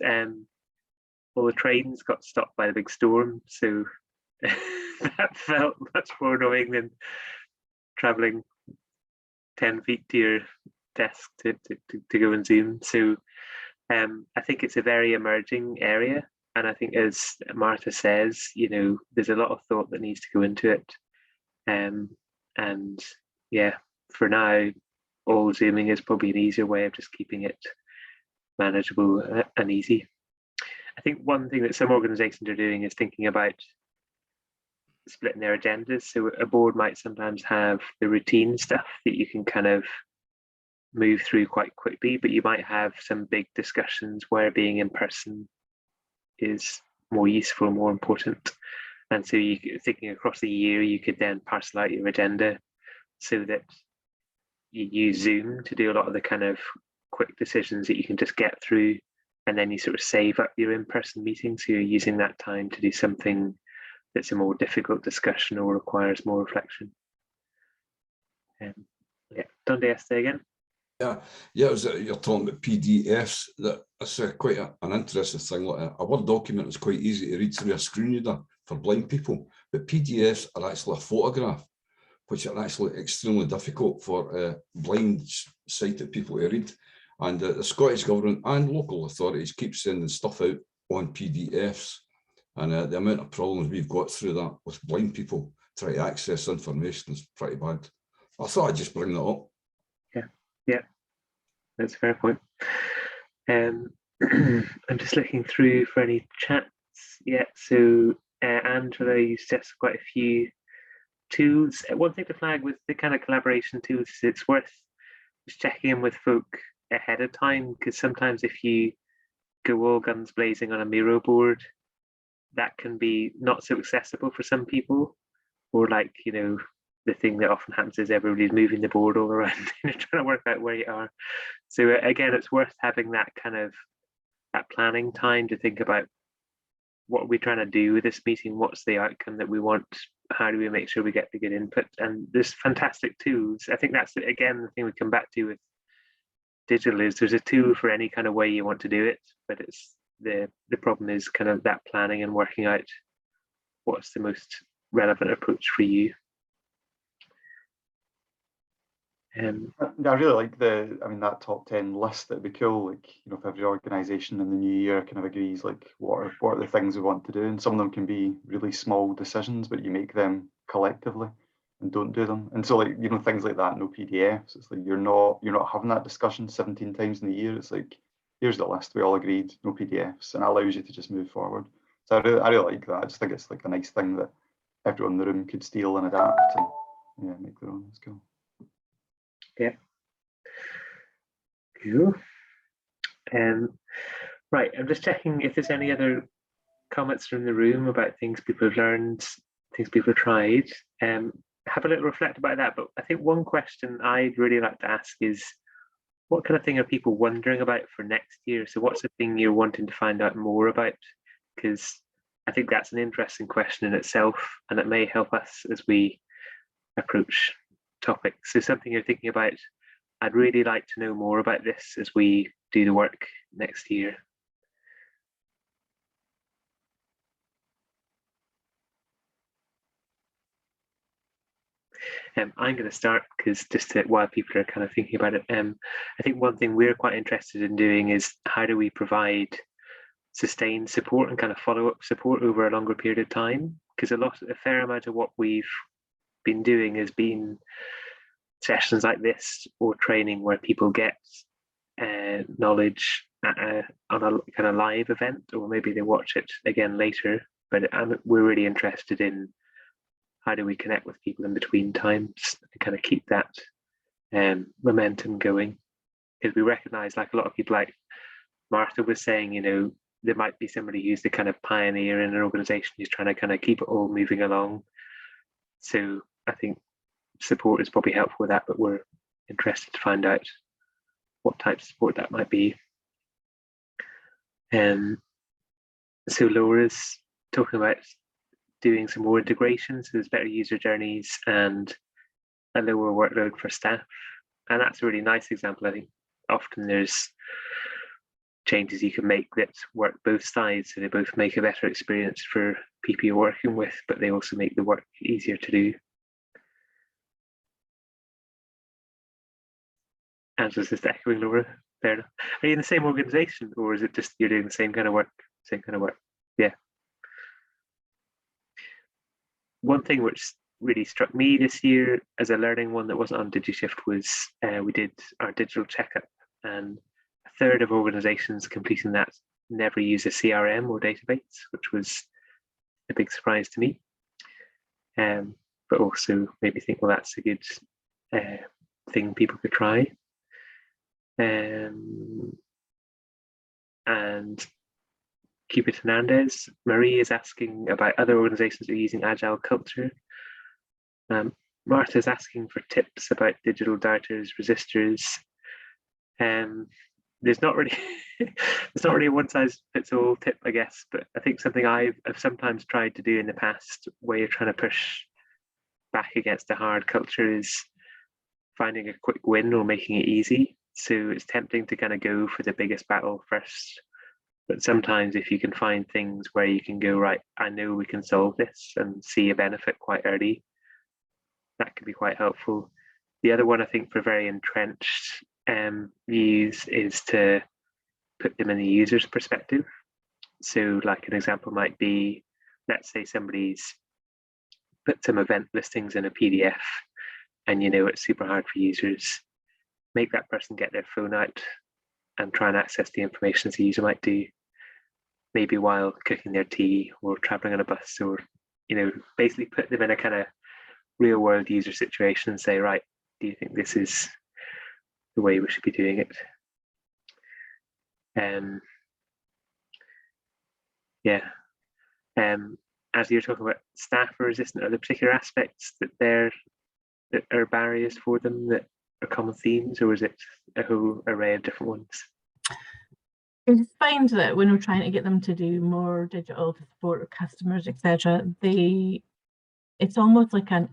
all the trains got stopped by the big storm, so that felt much more annoying than traveling 10 feet to your desk to go and Zoom. So I think it's a very emerging area, and I think, as Martha says, there's a lot of thought that needs to go into it. And yeah, for now, all Zooming is probably an easier way of just keeping it manageable and easy. I think one thing that some organizations are doing is thinking about splitting their agendas. So a board might sometimes have the routine stuff that you can kind of move through quite quickly, but you might have some big discussions where being in person is more useful, more important. And so thinking across the year, you could then parcel out your agenda so that you use Zoom to do a lot of the kind of quick decisions that you can just get through, and then you sort of save up your in-person meetings, so you're using that time to do something that's a more difficult discussion or requires more reflection. Yeah, Dundee, yesterday again. Yeah, it was, you're talking about PDFs. That's quite an interesting thing. Like a Word document is quite easy to read through a screen reader for blind people, but PDFs are actually a photograph, which are actually extremely difficult for blind sighted people to read. And the Scottish Government and local authorities keep sending stuff out on PDFs. And the amount of problems we've got through that with blind people trying to access information is pretty bad. I thought I'd just bring that up. Yeah, that's a fair point. I'm just looking through for any chats. Yeah, so Angela, you suggested quite a few tools. One thing to flag with the kind of collaboration tools is it's worth just checking in with folk ahead of time, because sometimes if you go all guns blazing on a Miro board, that can be not so accessible for some people, or like, the thing that often happens is everybody's moving the board all around and you're trying to work out where you are. So again, it's worth having that kind of that planning time to think about what are we trying to do with this meeting, what's the outcome that we want, how do we make sure we get the good input. And there's fantastic tools. I think that's again the thing we come back to with digital is there's a tool for any kind of way you want to do it, but it's the problem is kind of that planning and working out what's the most relevant approach for you. I really like that top 10 list. That'd be cool. Like, if every organisation in the new year kind of agrees, like, what are the things we want to do, and some of them can be really small decisions, but you make them collectively and don't do them. And so, like, things like that, no PDFs. It's like you're not having that discussion 17 times in the year. It's like, here's the list. We all agreed, no PDFs, and it allows you to just move forward. So I really like that. I just think it's like a nice thing that everyone in the room could steal and adapt and make their own. It's cool. Yeah. Cool. Right, I'm just checking if there's any other comments from the room about things people have learned, things people have tried. Have a little reflect about that. But I think one question I'd really like to ask is, what kind of thing are people wondering about for next year? So what's the thing you're wanting to find out more about? Because I think that's an interesting question in itself, and it may help us as we approach topics. So something you're thinking about, I'd really like to know more about this as we do the work next year. I'm going to start because while people are kind of thinking about it, I think one thing we're quite interested in doing is how do we provide sustained support and kind of follow-up support over a longer period of time, because a fair amount of what we've been doing has been sessions like this or training where people get knowledge on a kind of live event, or maybe they watch it again later, but we're really interested in how do we connect with people in between times and kind of keep that momentum going, because we recognize, like a lot of people, like Martha was saying, you know, there might be somebody who's the kind of pioneer in an organization who's trying to kind of keep it all moving along. So I think support is probably helpful with that, but we're interested to find out what type of support that might be. So Laura's talking about doing some more integration, so there's better user journeys and a lower workload for staff. And that's a really nice example. I think often there's changes you can make that work both sides, so they both make a better experience for people you're working with, but they also make the work easier to do. And was just echoing Laura, fair enough. Are you in the same organization, or is it just you're doing the same kind of work? Yeah. One thing which really struck me this year as a learning one that wasn't on DigiShift was we did our digital checkup, and a third of organizations completing that never use a CRM or database, which was a big surprise to me. But also maybe think, well, that's a good thing people could try. And Comet Hernandez, Marie is asking about other organizations that are using agile culture. Martha's asking for tips about digital doubters, resistors. There's not really a one size fits all tip, I guess, but I think something I've sometimes tried to do in the past where you're trying to push back against a hard culture is finding a quick win or making it easy. So it's tempting to kind of go for the biggest battle first. But sometimes if you can find things where you can go, right, I know we can solve this and see a benefit quite early, that can be quite helpful. The other one I think for very entrenched views is to put them in the user's perspective. So like an example might be, let's say somebody's put some event listings in a PDF and you know it's super hard for users. Make that person get their phone out and try and access the information as the user might do, maybe while cooking their tea or traveling on a bus, or, you know, basically put them in a kind of real world user situation and say, right, do you think this is the way we should be doing it? As you're talking about staff are resistant, are there particular aspects that are barriers for them that are common themes, or is it a whole array of different ones? I just find that when we're trying to get them to do more digital to support customers, etc., it's almost like an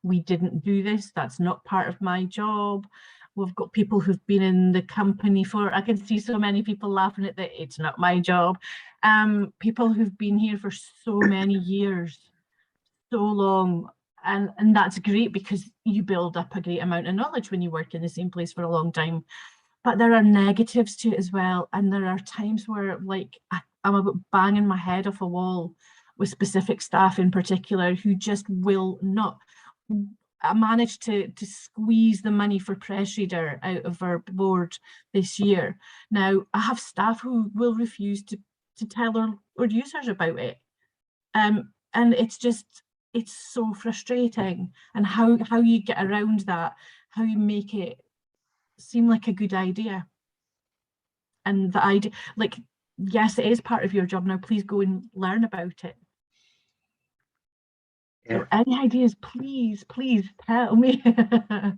we didn't do this, that's not part of my job. We've got people who've been in the company I can see so many people laughing at that, it's not my job. People who've been here for so many years, so long, and that's great because you build up a great amount of knowledge when you work in the same place for a long time. But there are negatives to it as well, and there are times where like I'm about banging my head off a wall with specific staff in particular who just will not. I managed to squeeze the money for Press Reader out of our board this year. Now I have staff who will refuse to tell our users about it, and it's so frustrating. And how you get around that, how you make it seem like a good idea, and the idea, like, yes, it is part of your job now, please go and learn about it. Yeah. So any ideas, please tell me. I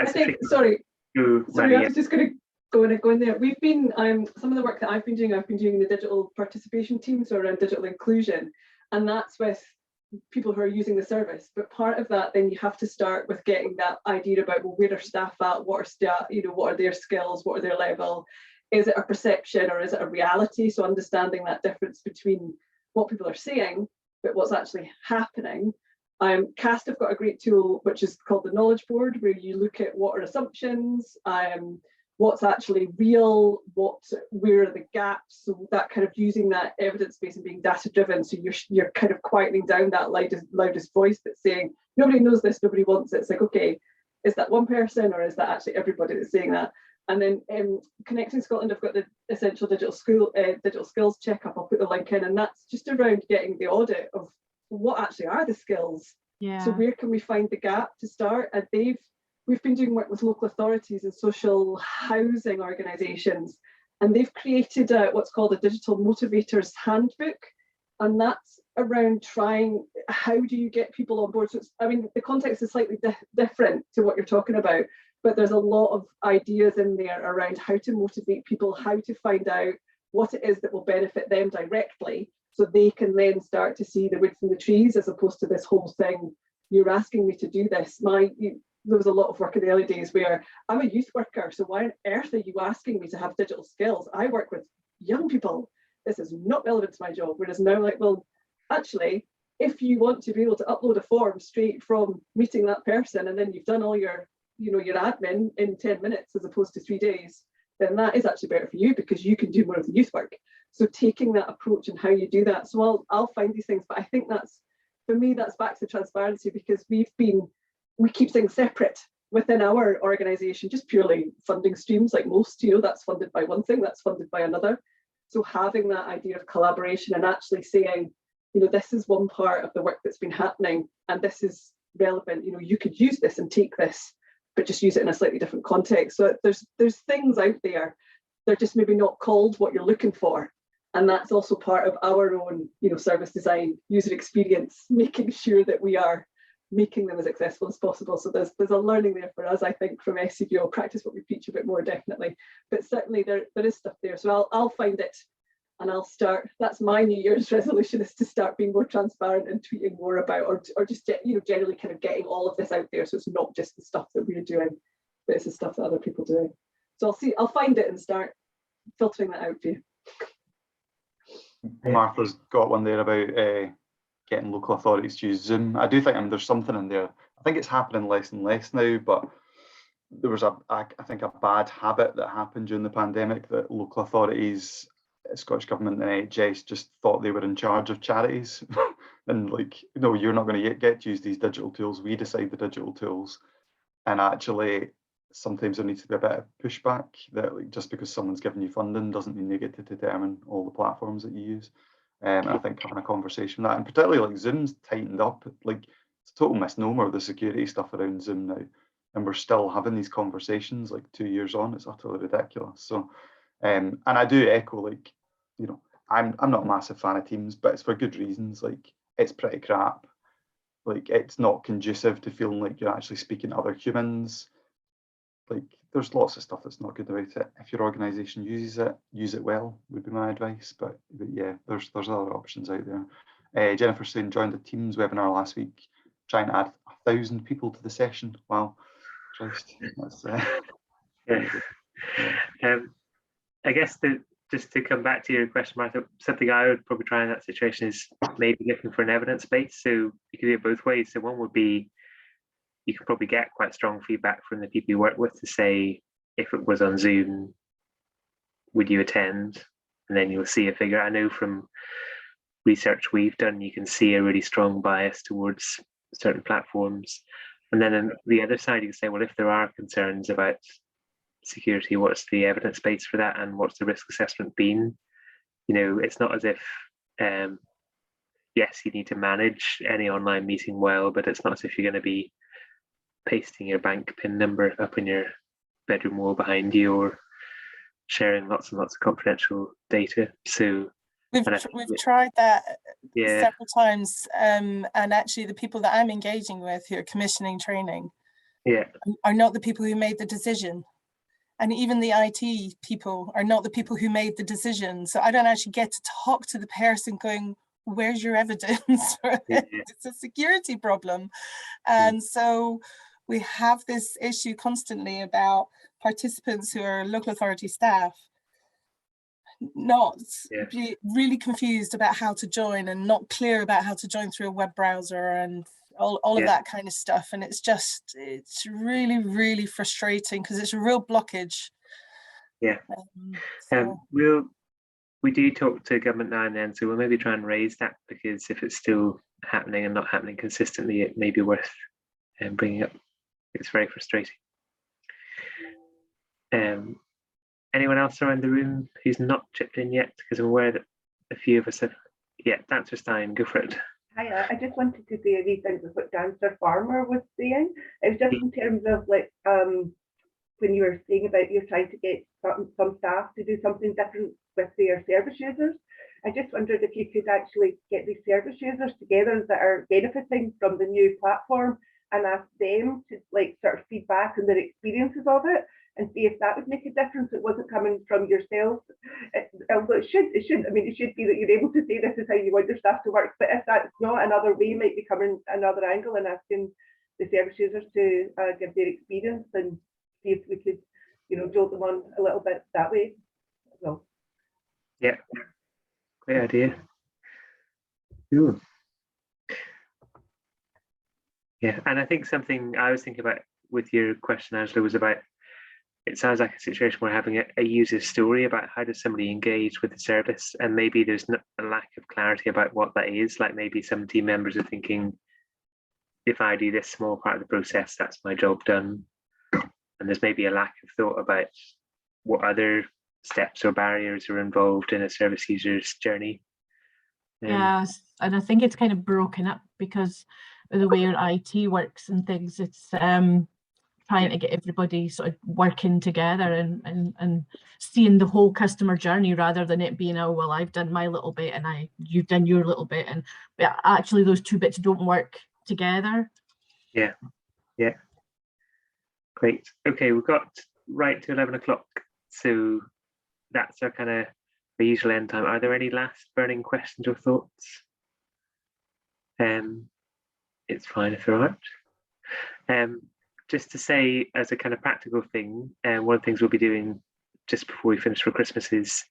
think, sorry, I was just going to go in there. We've been some of the work that I've been doing in the digital participation teams around digital inclusion, and that's with people who are using the service. But part of that, then you have to start with getting that idea about, well, where are staff at? What are staff, what are their skills? What are their level? Is it a perception or is it a reality? So understanding that difference between what people are saying, but what's actually happening. CAST have got a great tool which is called the Knowledge Board, where you look at what are assumptions, what's actually real, where are the gaps, so that kind of using that evidence base and being data driven. So you're kind of quietening down that loudest voice that's saying, nobody knows this, nobody wants it. It's like, okay, is that one person or is that actually everybody that's saying that? And then Connecting Scotland, I've got the Essential Digital Skills Checkup. I'll put the link in, and that's just around getting the audit of what actually are the skills. Yeah. So where can we find the gap to start? And we've been doing work with local authorities and social housing organisations, and they've created what's called a digital motivators handbook, and that's around trying, how do you get people on board? So the context is slightly different to what you're talking about, but there's a lot of ideas in there around how to motivate people, how to find out what it is that will benefit them directly, so they can then start to see the wood from the trees, as opposed to this whole thing, you're asking me to do this. There was a lot of work in the early days where I'm a youth worker, so why on earth are you asking me to have digital skills? I work with young people. This is not relevant to my job. Whereas now, like, well, actually, if you want to be able to upload a form straight from meeting that person, and then you've done all your your admin in 10 minutes as opposed to 3 days, then that is actually better for you, because you can do more of the youth work. So taking that approach and how you do that. So I'll find these things, but I think that's, for me, that's back to transparency, because we keep things separate within our organisation, just purely funding streams like most, that's funded by one thing, that's funded by another. So having that idea of collaboration and actually saying, this is one part of the work that's been happening and this is relevant, you could use this and take this, but just use it in a slightly different context. So there's things out there, they're just maybe not called what you're looking for. And that's also part of our own, service design, user experience, making sure that we are making them as accessible as possible. So there's a learning there for us, I think, from SCBO. Practice what we preach a bit more, definitely. But certainly there is stuff there. So I'll find it and I'll start. That's my New Year's resolution, is to start being more transparent and tweeting more about, or just generally kind of getting all of this out there. So it's not just the stuff that we're doing, but it's the stuff that other people are doing. So I'll find it and start filtering that out for you. Martha's got one there about getting local authorities to use Zoom. I do think there's something in there. I think it's happening less and less now, but there was I think a bad habit that happened during the pandemic, that local authorities, Scottish Government and NHS just thought they were in charge of charities. And like, no, you're not going to get to use these digital tools. We decide the digital tools. And actually, sometimes there needs to be a bit of pushback, that like, just because someone's giving you funding doesn't mean they get to determine all the platforms that you use. I think having a conversation on that, and particularly like Zoom's tightened up, like it's a total misnomer, the security stuff around Zoom now, and we're still having these conversations like 2 years on. It's utterly ridiculous. So and I do echo, like, I'm not a massive fan of Teams, but it's for good reasons. Like, it's pretty crap. Like, it's not conducive to feeling like you're actually speaking to other humans. Like, there's lots of stuff that's not good about it. If your organisation uses it, use it well, would be my advice. But yeah, there's other options out there. Jennifer saying joined the Teams webinar last week, trying to add 1,000 people to the session. Wow, Christ, that's yeah. I guess just to come back to your question, Martha, something I would probably try in that situation is maybe looking for an evidence base. So you can do it both ways. So one would be, you could probably get quite strong feedback from the people you work with to say, if it was on Zoom, would you attend? And then you'll see a figure. I know from research we've done, you can see a really strong bias towards certain platforms. And then on the other side, you can say, well, if there are concerns about security, what's the evidence base for that, and what's the risk assessment been? It's not as if yes, you need to manage any online meeting well, but it's not as if you're going to be pasting your bank PIN number up in your bedroom wall behind you, or sharing lots and lots of confidential data. So we've tried that several times, and actually the people that I'm engaging with who are commissioning training are not the people who made the decision. And even the IT people are not the people who made the decision. So I don't actually get to talk to the person going, where's your evidence? It's a security problem. And so we have this issue constantly about participants who are local authority staff not be really confused about how to join and not clear about how to join through a web browser and all of that kind of stuff. And it's really, really frustrating because it's a real blockage. We do talk to government now and then, so we'll maybe try and raise that, because if it's still happening and not happening consistently, it may be worth bringing up. It's very frustrating. Anyone else around the room who's not chipped in yet? Because I'm aware that a few of us have. Yeah, Prancer Stein, go for it. Hi, I just wanted to say a wee thing with what Dancer Farmer was saying. It was just in terms of like when you were saying about you're trying to get some staff to do something different with their service users. I just wondered if you could actually get these service users together that are benefiting from the new platform and ask them to like sort of feedback on their experiences of it and see if that would make a difference. It wasn't coming from yourselves. Although it should, I mean, it should be that you're able to say this is how you want your staff to work, but if that's not, another way might be coming another angle and asking the service users to give their experience and see if we could, you know, jolt them on a little bit that way as well. Yeah, great idea. Ooh. Yeah, and I think something I was thinking about with your question, Angela, was about, it sounds like a situation where having a user story about how does somebody engage with the service, and maybe there's a lack of clarity about what that is. Like maybe some team members are thinking, if I do this small part of the process, that's my job done. And there's maybe a lack of thought about what other steps or barriers are involved in a service user's journey. Yes, and I think it's kind of broken up because of the way your IT works and things. It's trying to get everybody sort of working together and seeing the whole customer journey rather than it being, oh, well, I've done my little bit and you've done your little bit, and but actually those two bits don't work together. Yeah. Great. Okay, we've got right to 11 o'clock. So that's our kind of our usual end time. Are there any last burning questions or thoughts? It's fine if there aren't. Just to say, as a kind of practical thing, one of the things we'll be doing just before we finish for Christmas is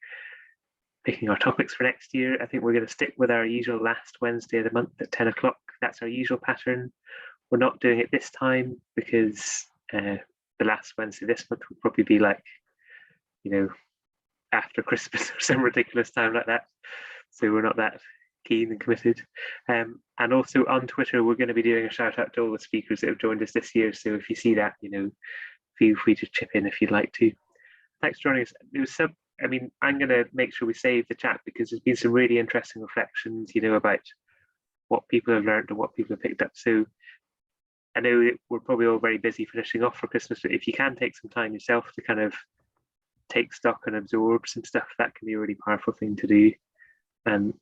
picking our topics for next year. I think we're going to stick with our usual last Wednesday of the month at 10 o'clock. That's our usual pattern. We're not doing it this time because the last Wednesday this month will probably be like, you know, after Christmas or some ridiculous time like that. So we're not that keen and committed. And also on Twitter, we're going to be doing a shout out to all the speakers that have joined us this year. So if you see that, you know, feel free to chip in if you'd like to. Thanks for joining us. It was I mean, I'm going to make sure we save the chat because there's been some really interesting reflections, you know, about what people have learned and what people have picked up. So I know we're probably all very busy finishing off for Christmas, but if you can take some time yourself to kind of take stock and absorb some stuff, that can be a really powerful thing to do. And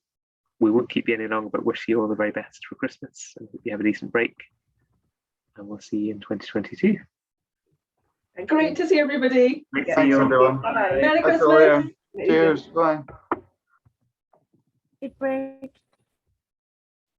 we won't keep you any longer, but wish you all the very best for Christmas and hope you have a decent break. And we'll see you in 2022. Great to see everybody. Thanks everyone. Bye. Merry Thanks, Christmas. Cheers. Bye. Good break.